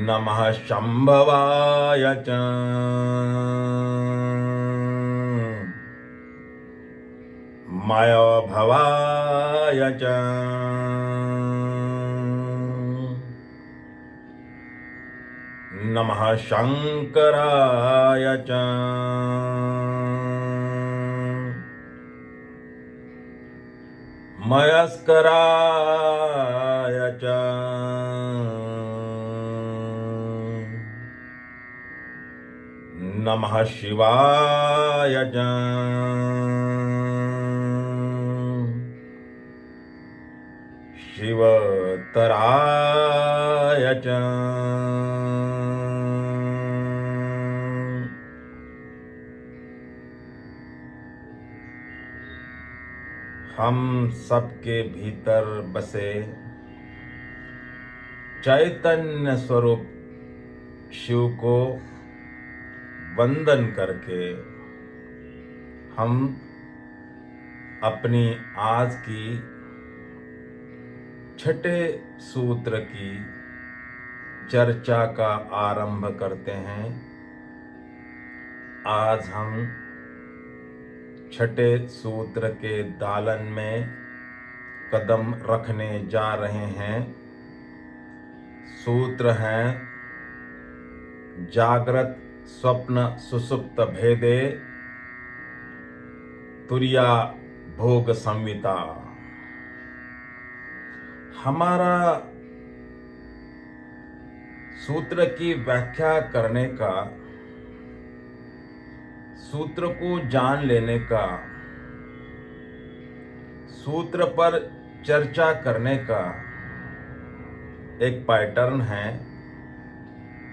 नमः शंभवाय च मयोभवाय च नमः शंकराय च मयस्कराय च नमः शिवाय च शिवतराय च हम सबके भीतर बसे चैतन्य स्वरूप शिव को वंदन करके हम अपनी आज की छठे सूत्र की चर्चा का आरंभ करते हैं। आज हम छठे सूत्र के दालन में कदम रखने जा रहे हैं। सूत्र हैं जागृत स्वप्न सुषुप्त भेदे तुर्या भोग संविता। हमारा सूत्र की व्याख्या करने का, सूत्र को जान लेने का, सूत्र पर चर्चा करने का एक पैटर्न है,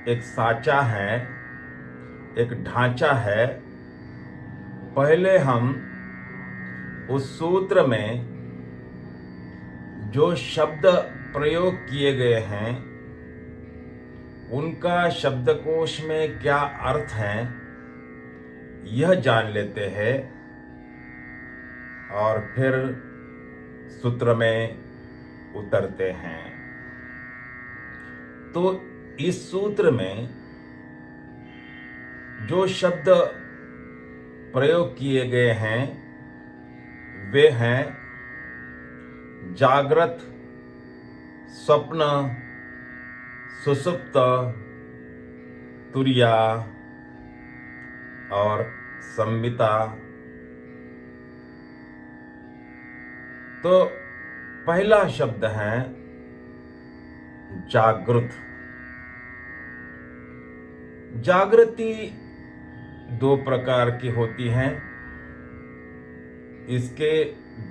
एक साचा है, एक ढांचा है। पहले हम उस सूत्र में जो शब्द प्रयोग किए गए हैं उनका शब्दकोश में क्या अर्थ है यह जान लेते हैं और फिर सूत्र में उतरते हैं। तो इस सूत्र में जो शब्द प्रयोग किए गए हैं वे हैं जागृत, स्वप्न, सुषुप्त, तुर्या और संविता। तो पहला शब्द है जागृत। जागृति दो प्रकार की होती हैं। इसके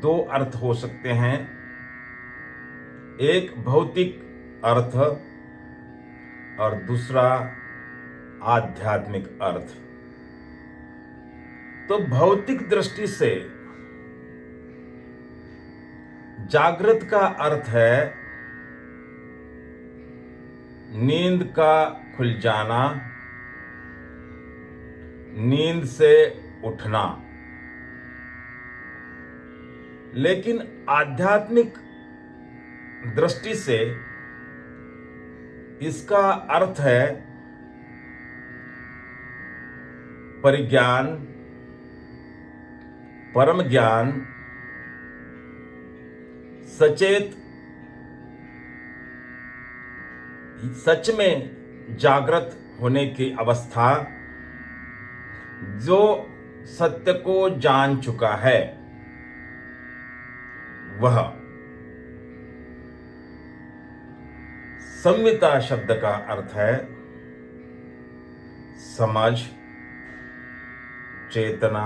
दो अर्थ हो सकते हैं। एक भौतिक अर्थ और दूसरा आध्यात्मिक अर्थ। तो भौतिक दृष्टि से जागृत का अर्थ है नींद का खुल जाना, नींद से उठना। लेकिन आध्यात्मिक दृष्टि से इसका अर्थ है परिज्ञान, परम ज्ञान, सचेत, सच में जागृत होने की अवस्था, जो सत्य को जान चुका है वह। संविता शब्द का अर्थ है समझ, चेतना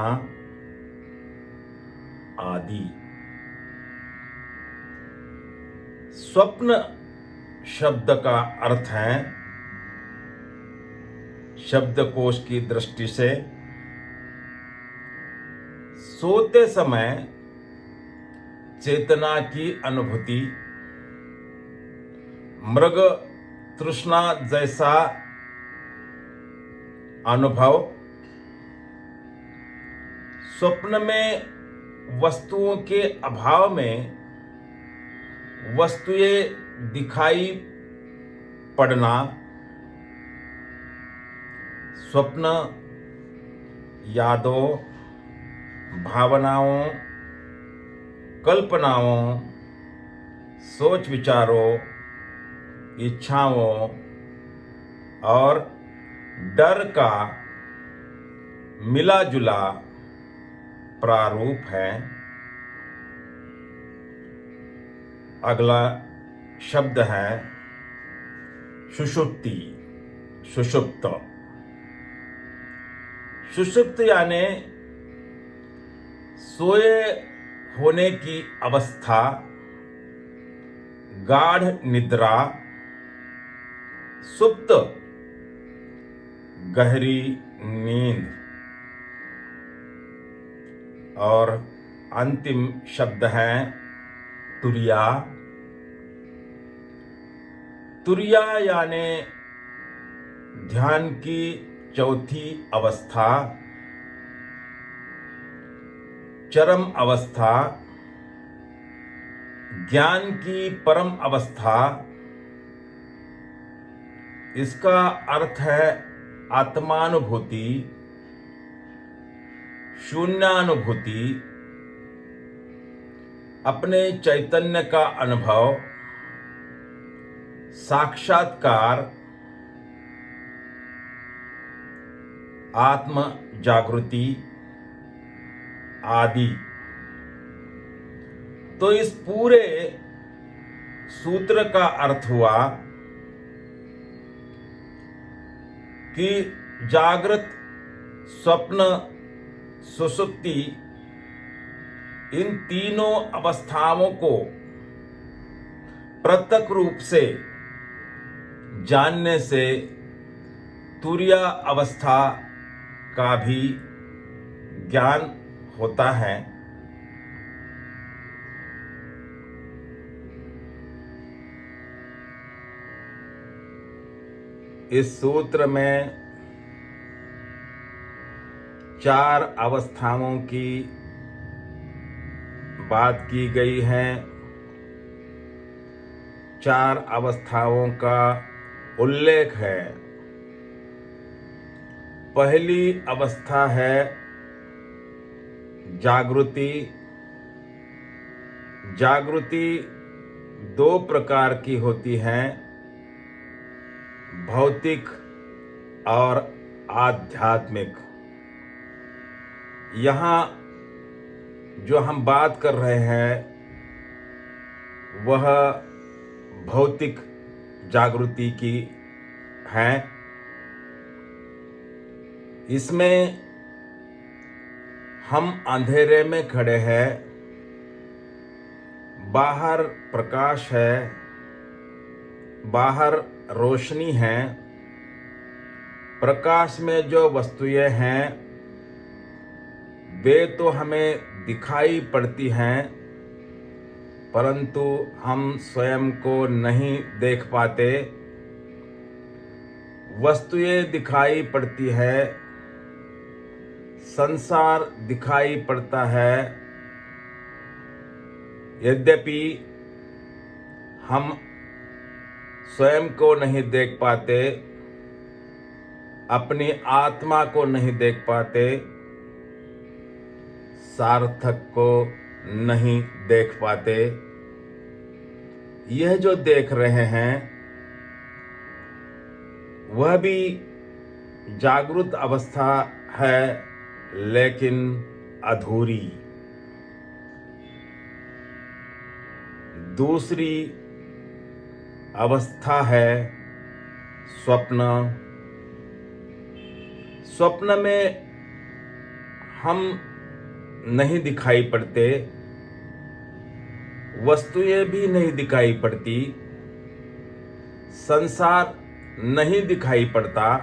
आदि। स्वप्न शब्द का अर्थ है शब्दकोश की दृष्टि से सोते समय चेतना की अनुभूति, मृग तृष्णा जैसा अनुभव स्वप्न में वस्तुओं के अभाव में वस्तुएं दिखाई पड़ना, स्वप्न यादों, भावनाओं, कल्पनाओं, सोच विचारों, इच्छाओं और डर का मिला जुला प्रारूप है। अगला शब्द है सुषुप्ति, सुषुप्त। सुषुप्त यानी सोए होने की अवस्था, गाढ़ निद्रा, सुप्त गहरी नींद। और अंतिम शब्द है तुरिया। तुरिया यानी ध्यान की चौथी अवस्था, चरम अवस्था, ज्ञान की परम अवस्था। इसका अर्थ है आत्मानुभूति, शून्यानुभूति, अपने चैतन्य का अनुभव, साक्षात्कार, आत्म जागृति आदि। तो इस पूरे सूत्र का अर्थ हुआ कि जागृत, स्वप्न, सुषुप्ति, इन तीनों अवस्थाओं को प्रत्यक्ष रूप से जानने से तुरिया अवस्था का भी ज्ञान होता है। इस सूत्र में 4 अवस्थाओं की बात की गई है। 4 अवस्थाओं का उल्लेख है। पहली अवस्था है जागृति। जागृति 2 प्रकार की होती है, भौतिक और आध्यात्मिक। यहाँ जो हम बात कर रहे हैं वह भौतिक जागृति की है। इसमें हम अंधेरे में खड़े हैं, बाहर प्रकाश है, बाहर रोशनी है। प्रकाश में जो वस्तुएं हैं वे तो हमें दिखाई पड़ती हैं, परंतु हम स्वयं को नहीं देख पाते। वस्तुएं दिखाई पड़ती है, संसार दिखाई पड़ता है, यद्यपि हम स्वयं को नहीं देख पाते, अपनी आत्मा को नहीं देख पाते, सार्थक को नहीं देख पाते। यह जो देख रहे हैं वह भी जागृत अवस्था है, लेकिन अधूरी। दूसरी अवस्था है स्वप्न। स्वप्न में हम नहीं दिखाई पड़ते, वस्तुएं भी नहीं दिखाई पड़ती, संसार नहीं दिखाई पड़ता।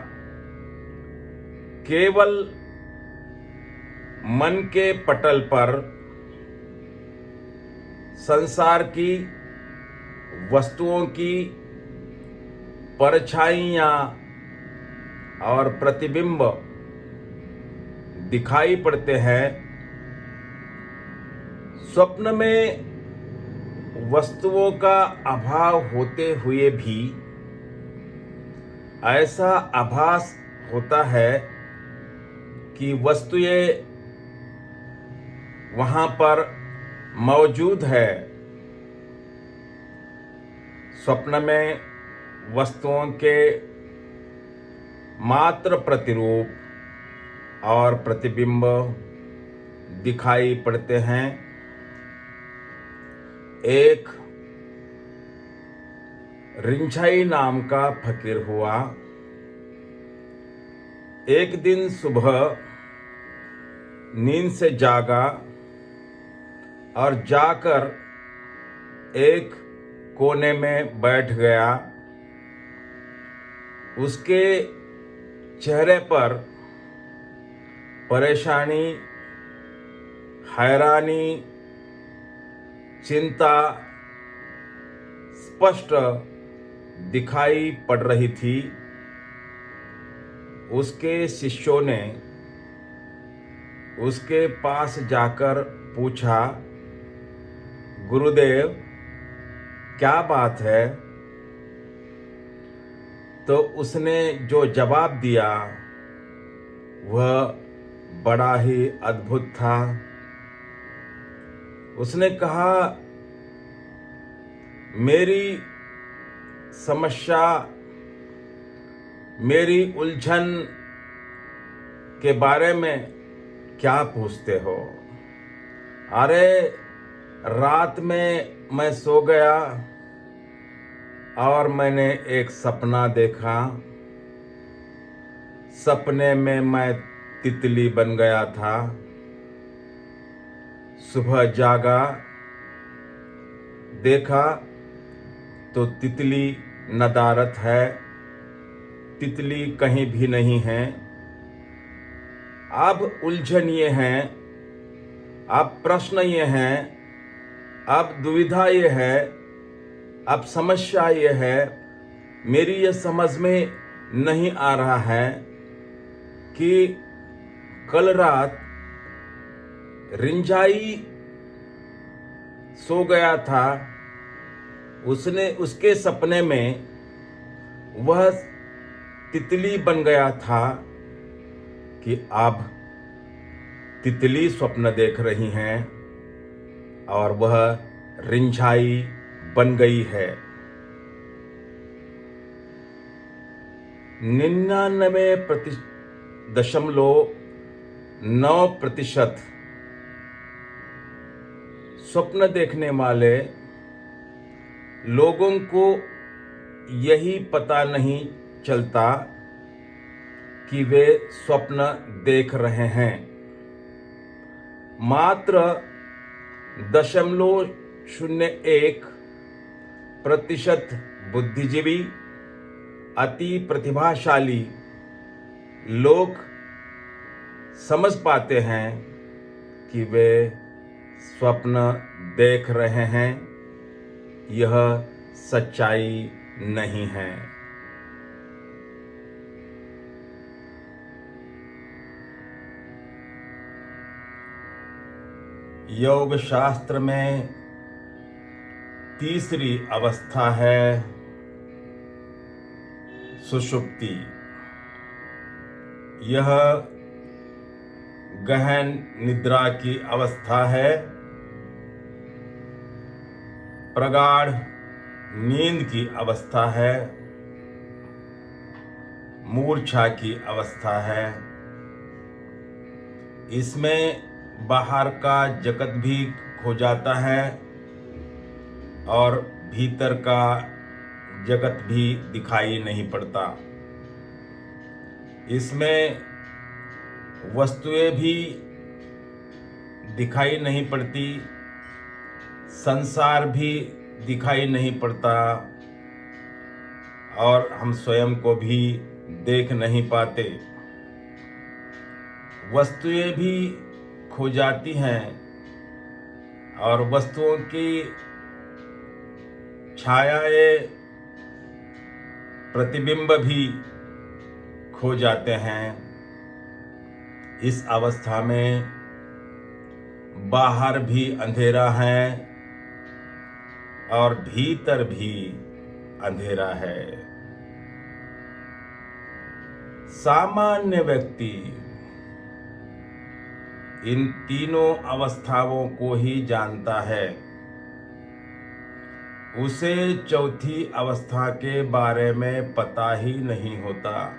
केवल मन के पटल पर संसार की वस्तुओं की परछाइयाँ और प्रतिबिंब दिखाई पड़ते हैं, स्वप्न में वस्तुओं का अभाव होते हुए भी ऐसा आभास होता है कि वस्तुएं वहां पर मौजूद है। स्वप्न में वस्तुओं के मात्र प्रतिरूप और प्रतिबिंब दिखाई पड़ते हैं। एक रिंझाई नाम का फकीर हुआ। एक दिन सुबह नींद से जागा और जाकर एक कोने में बैठ गया। उसके चेहरे पर परेशानी, हैरानी, चिंता स्पष्ट दिखाई पड़ रही थी। उसके शिष्यों ने उसके पास जाकर पूछा, गुरुदेव क्या बात है? तो उसने जो जवाब दिया वह बड़ा ही अद्भुत था। उसने कहा, मेरी समस्या, मेरी उलझन के बारे में क्या पूछते हो? अरे रात में मैं सो गया और मैंने एक सपना देखा। सपने में मैं तितली बन गया था। सुबह जागा, देखा तो तितली नदारत है, तितली कहीं भी नहीं है। अब उलझन ये है, अब प्रश्न ये है, अब दुविधा ये है, अब समस्या ये है, मेरी ये समझ में नहीं आ रहा है कि कल रात रिंझाई सो गया था। उसके सपने में वह तितली बन गया था कि अब तितली स्वप्न देख रही हैं और वह रिंझाई बन गई है। 99.9% स्वप्न देखने वाले लोगों को यही पता नहीं चलता कि वे स्वप्न देख रहे हैं। मात्र 0.01% बुद्धिजीवी, अति प्रतिभाशाली लोग समझ पाते हैं कि वे स्वप्न देख रहे हैं। यह सच्चाई नहीं है। योग शास्त्र में तीसरी अवस्था है सुषुप्ति। यह गहन निद्रा की अवस्था है, प्रगाढ़ नींद की अवस्था है, मूर्छा की अवस्था है। इसमें बाहर का जगत भी खो जाता है और भीतर का जगत भी दिखाई नहीं पड़ता। इसमें वस्तुएं भी दिखाई नहीं पड़ती, संसार भी दिखाई नहीं पड़ता और हम स्वयं को भी देख नहीं पाते। वस्तुएं भी खो जाती हैं और वस्तुओं की छायाएं, प्रतिबिंब भी खो जाते हैं। इस अवस्था में बाहर भी अंधेरा है और भीतर भी अंधेरा है। सामान्य व्यक्ति इन तीनों अवस्थाओं को ही जानता है। उसे चौथी अवस्था के बारे में पता ही नहीं होता।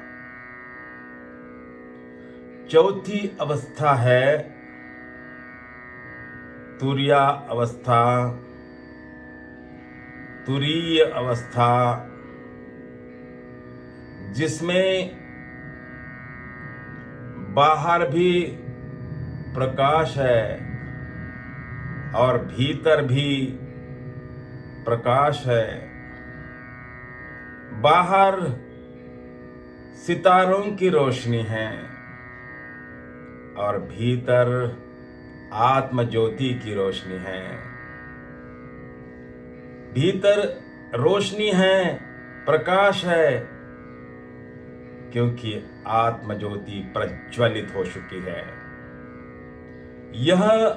चौथी अवस्था है तुरीय अवस्था, तुरीय अवस्था, जिसमें बाहर भी प्रकाश है और भीतर भी प्रकाश है। बाहर सितारों की रोशनी है और भीतर आत्म ज्योति की रोशनी है। भीतर रोशनी है, प्रकाश है, क्योंकि आत्म ज्योति प्रज्वलित हो चुकी है। यह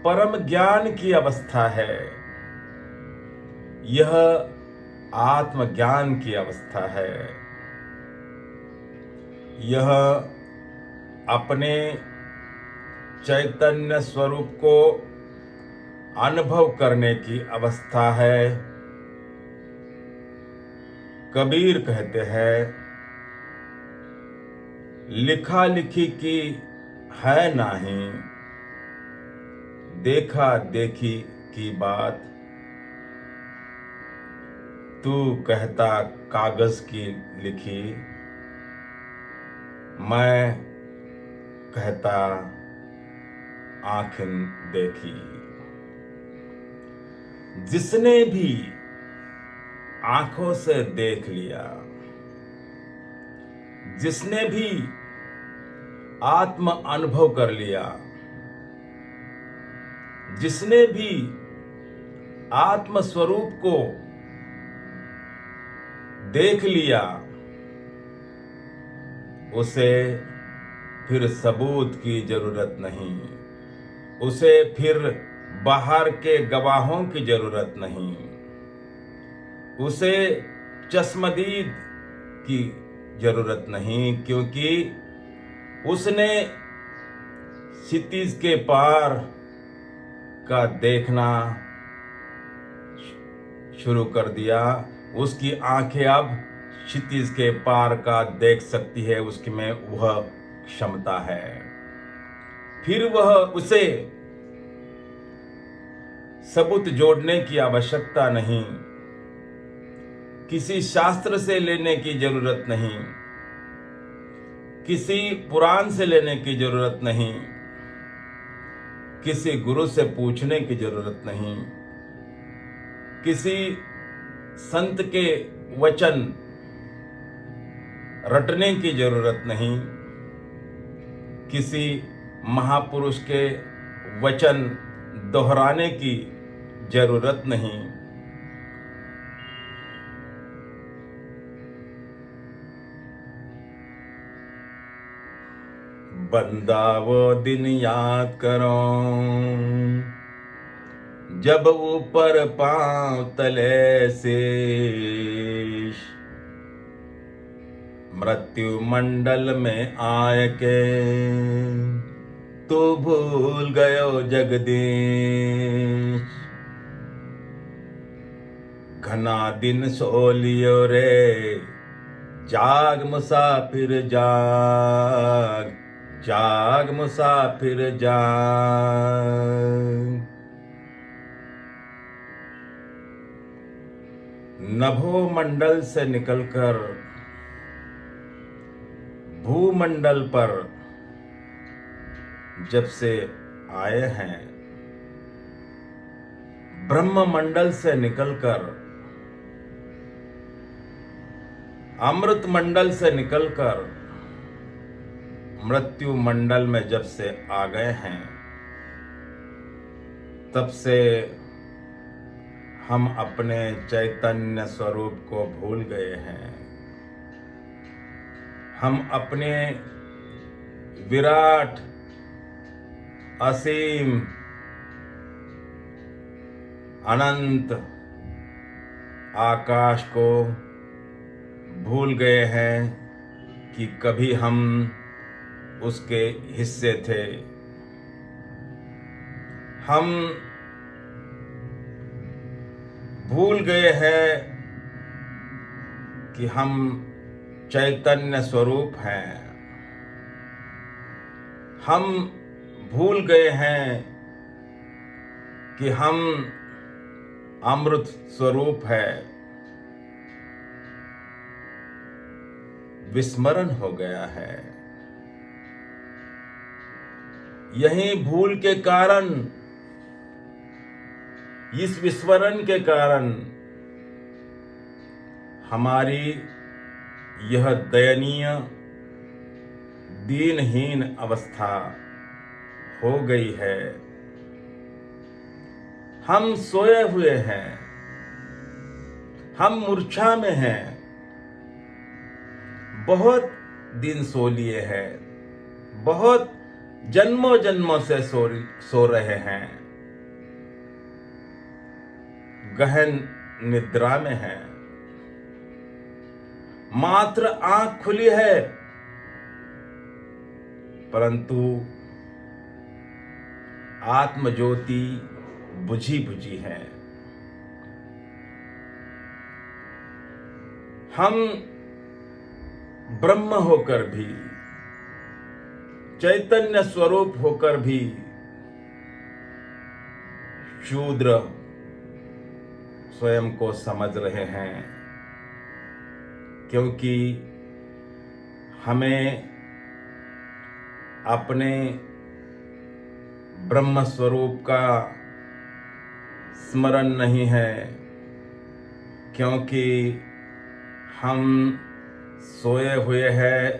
परम ज्ञान की अवस्था है। यह आत्मज्ञान की अवस्था है। यह अपने चैतन्य स्वरूप को अनुभव करने की अवस्था है। कबीर कहते हैं, लिखा लिखी की है नहीं, देखा देखी की बात। तू कहता कागज की लिखी, मैं कहता आंखें देखी। जिसने भी आंखों से देख लिया, जिसने भी आत्म अनुभव कर लिया, जिसने भी आत्म स्वरूप को देख लिया, उसे फिर सबूत की जरूरत नहीं। उसे फिर बाहर के गवाहों की जरूरत नहीं। उसे चश्मदीद की जरूरत नहीं, क्योंकि उसने क्षितिज के पार का देखना शुरू कर दिया। उसकी आंखें अब क्षितिज के पार का देख सकती है, उसकी में वह क्षमता है। फिर वह उसे सबूत जोड़ने की आवश्यकता नहीं, किसी शास्त्र से लेने की जरूरत नहीं, किसी पुराण से लेने की जरूरत नहीं, किसी गुरु से पूछने की जरूरत नहीं, किसी संत के वचन रटने की जरूरत नहीं, किसी महापुरुष के वचन दोहराने की जरूरत नहीं। बंदा वो दिन याद करो, जब ऊपर पांव तले शेष मृत्यु मंडल में आए के तू भूल गयो जगदीश। घना दिन सो लियो रे, जाग मुसाफिर जाग, जाग मुसाफिर जाग। नभो मंडल से निकलकर भूमंडल पर जब से आए हैं, ब्रह्म मंडल से निकलकर, अमृत मंडल से निकलकर मृत्यु मंडल में जब से आ गए हैं, तब से हम अपने चैतन्य स्वरूप को भूल गए हैं। हम अपने विराट, असीम, अनंत आकाश को भूल गए हैं कि कभी हम उसके हिस्से थे। हम भूल गए हैं कि हम चैतन्य स्वरूप हैं। हम भूल गए हैं कि हम अमृत स्वरूप है। विस्मरण हो गया है। यही भूल के कारण, इस विस्मरण के कारण हमारी यह दयनीय दीनहीन अवस्था हो गई है। हम सोए हुए हैं, हम मूर्छा में हैं, बहुत दिन सो लिए हैं, बहुत जन्मों जन्मों से सो रहे हैं, गहन निद्रा में हैं। मात्र आंख खुली है, परंतु आत्मज्योति बुझी बुझी है। हम ब्रह्म होकर भी, चैतन्य स्वरूप होकर भी शूद्र स्वयं को समझ रहे हैं, क्योंकि हमें अपने ब्रह्म स्वरूप का स्मरण नहीं है, क्योंकि हम सोए हुए हैं,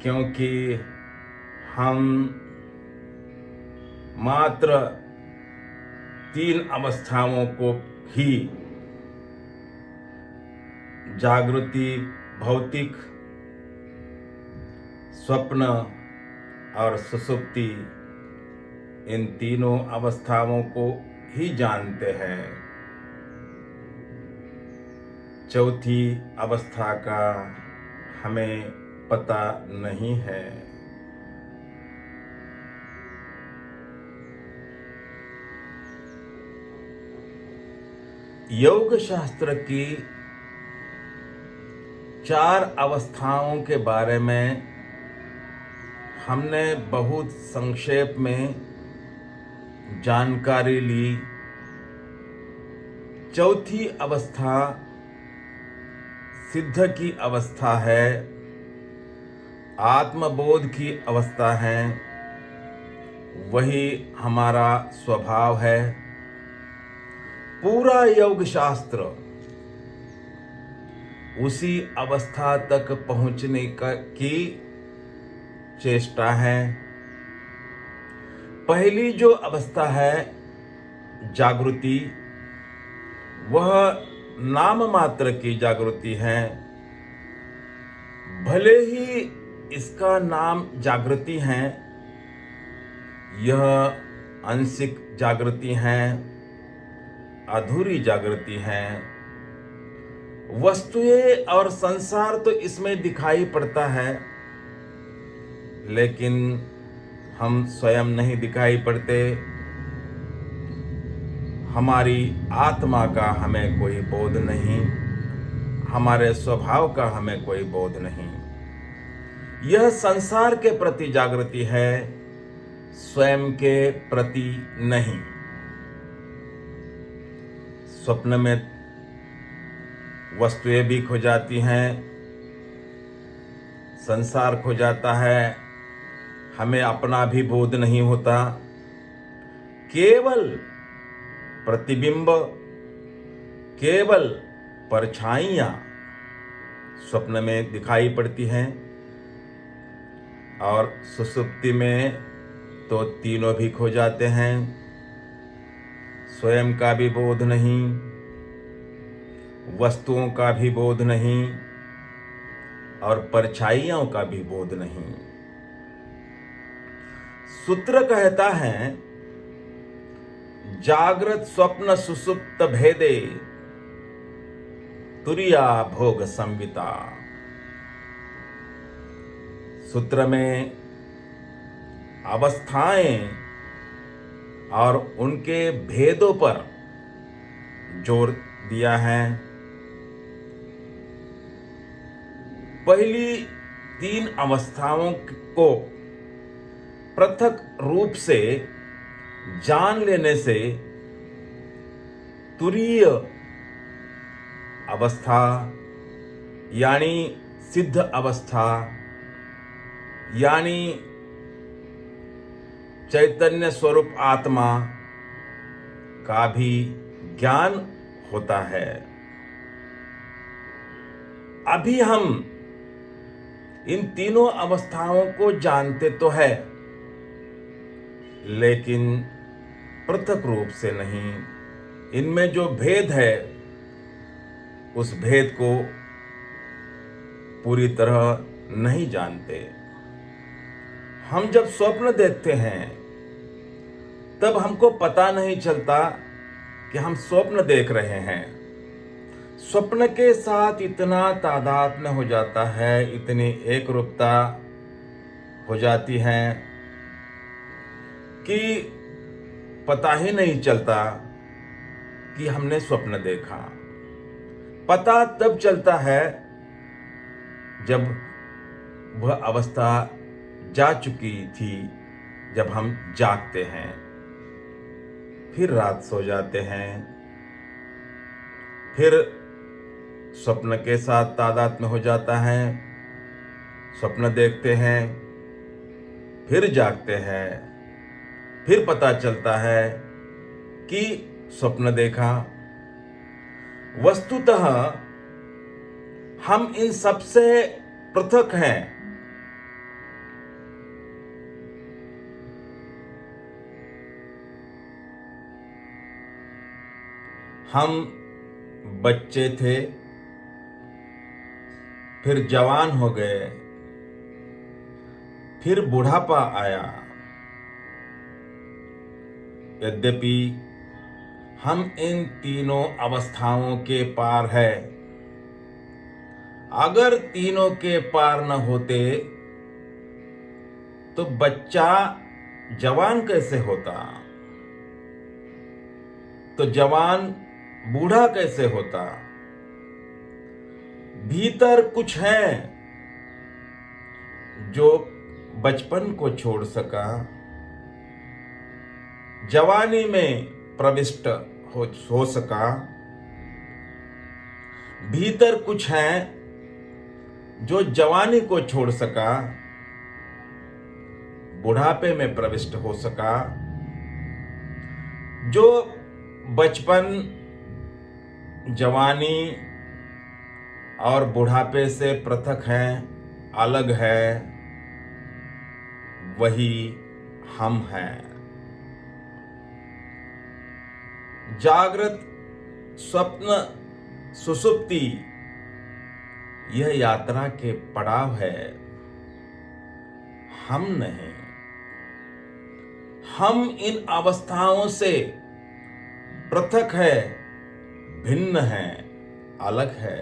क्योंकि हम मात्र 3 अवस्थाओं को ही, जागृति, भौतिक, स्वप्न और सुषुप्ति, इन तीनों अवस्थाओं को ही जानते हैं। चौथी अवस्था का हमें पता नहीं है। योग शास्त्र की 4 अवस्थाओं के बारे में हमने बहुत संक्षेप में जानकारी ली। चौथी अवस्था सिद्ध की अवस्था है, आत्मबोध की अवस्था है, वही हमारा स्वभाव है। पूरा योग शास्त्र उसी अवस्था तक पहुंचने की चेष्टा है। पहली जो अवस्था है जागृति, वह नाम मात्र की जागृति है। भले ही इसका नाम जागृति है, यह आंशिक जागृति है, अधूरी जागृति है। वस्तुएं और संसार तो इसमें दिखाई पड़ता है, लेकिन हम स्वयं नहीं दिखाई पड़ते। हमारी आत्मा का हमें कोई बोध नहीं, हमारे स्वभाव का हमें कोई बोध नहीं। यह संसार के प्रति जागृति है, स्वयं के प्रति नहीं। स्वप्न में वस्तुएं भी खो जाती हैं, संसार खो जाता है, हमें अपना भी बोध नहीं होता। केवल प्रतिबिंब, केवल परछाइयां स्वप्न में दिखाई पड़ती हैं, और सुषुप्ति में तो तीनों भी खो जाते हैं। स्वयं का भी बोध नहीं, वस्तुओं का भी बोध नहीं, और परछाइयों का भी बोध नहीं। सूत्र कहता है, जागृत स्वप्न सुसुप्त भेदे तुरिया भोग संविता। सूत्र में अवस्थाएं और उनके भेदों पर जोर दिया है। पहली 3 अवस्थाओं को पृथक रूप से जान लेने से तुरीय अवस्था यानी सिद्ध अवस्था यानी चैतन्य स्वरूप आत्मा का भी ज्ञान होता है। अभी हम इन तीनों अवस्थाओं को जानते तो है, लेकिन पृथक रूप से नहीं। इनमें जो भेद है उस भेद को पूरी तरह नहीं जानते। हम जब स्वप्न देखते हैं तब हमको पता नहीं चलता कि हम स्वप्न देख रहे हैं। स्वप्न के साथ इतना तादात्म्य हो जाता है, इतनी एकरूपता हो जाती है कि पता ही नहीं चलता कि हमने स्वप्न देखा। पता तब चलता है जब वह अवस्था जा चुकी थी, जब हम जागते हैं, फिर रात सो जाते हैं, फिर स्वप्न के साथ तादात्म्य हो जाता है, स्वप्न देखते हैं, फिर जागते हैं, फिर पता चलता है कि स्वप्न देखा। वस्तुतः हम इन सबसे पृथक हैं। हम बच्चे थे, फिर जवान हो गए, फिर बुढ़ापा आया। यद्यपि हम इन तीनों अवस्थाओं के पार है। अगर तीनों के पार न होते तो बच्चा जवान कैसे होता, तो जवान बूढ़ा कैसे होता। भीतर कुछ है जो बचपन को छोड़ सका, जवानी में प्रविष्ट हो सका। भीतर कुछ है जो जवानी को छोड़ सका, बुढ़ापे में प्रविष्ट हो सका। जो बचपन, जवानी और बुढ़ापे से पृथक है, अलग है, वही हम हैं। जागृत, स्वप्न, सुसुप्ति यह यात्रा के पड़ाव है, हम नहीं। हम इन अवस्थाओं से पृथक है, भिन्न है, अलग है।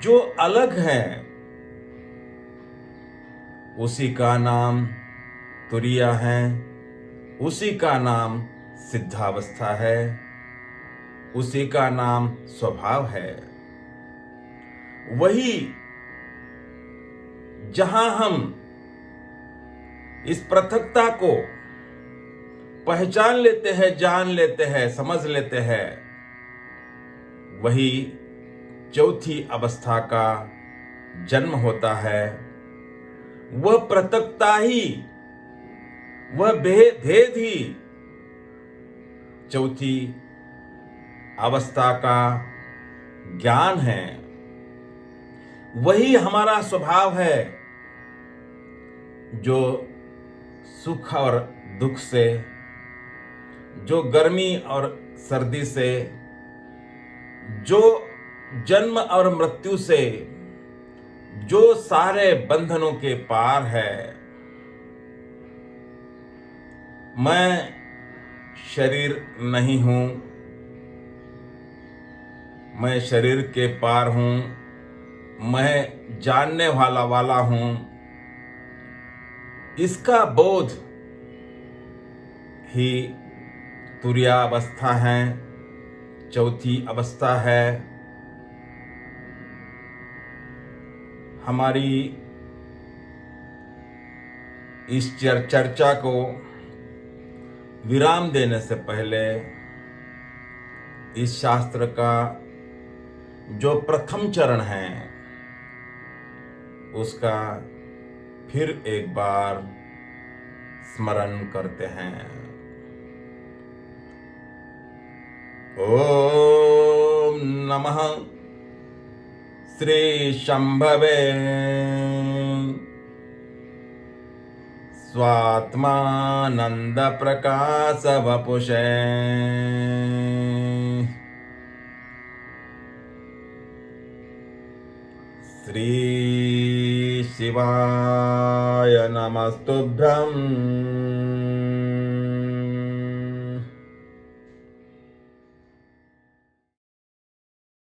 जो अलग है उसी का नाम तुरिया है, उसी का नाम सिद्धावस्था है, उसी का नाम स्वभाव है। वही जहां हम इस पृथकता को पहचान लेते हैं, जान लेते हैं, समझ लेते हैं, वही चौथी अवस्था का जन्म होता है। वह पृथकता ही, वह भेद ही चौथी अवस्था का ज्ञान है। वही हमारा स्वभाव है जो सुख और दुख से, जो गर्मी और सर्दी से, जो जन्म और मृत्यु से, जो सारे बंधनों के पार है। मैं शरीर नहीं हूं, मैं शरीर के पार हूं, मैं जानने वाला हूं, इसका बोध ही तुरीयावस्था है, चौथी अवस्था है। हमारी इस चर्चा को विराम देने से पहले इस शास्त्र का जो प्रथम चरण है उसका फिर एक बार स्मरण करते हैं। ओम नमः श्री शंभवे स्वात्मानंद प्रकाश वपुषे श्री शिवाय नमस्तुभ्यम्।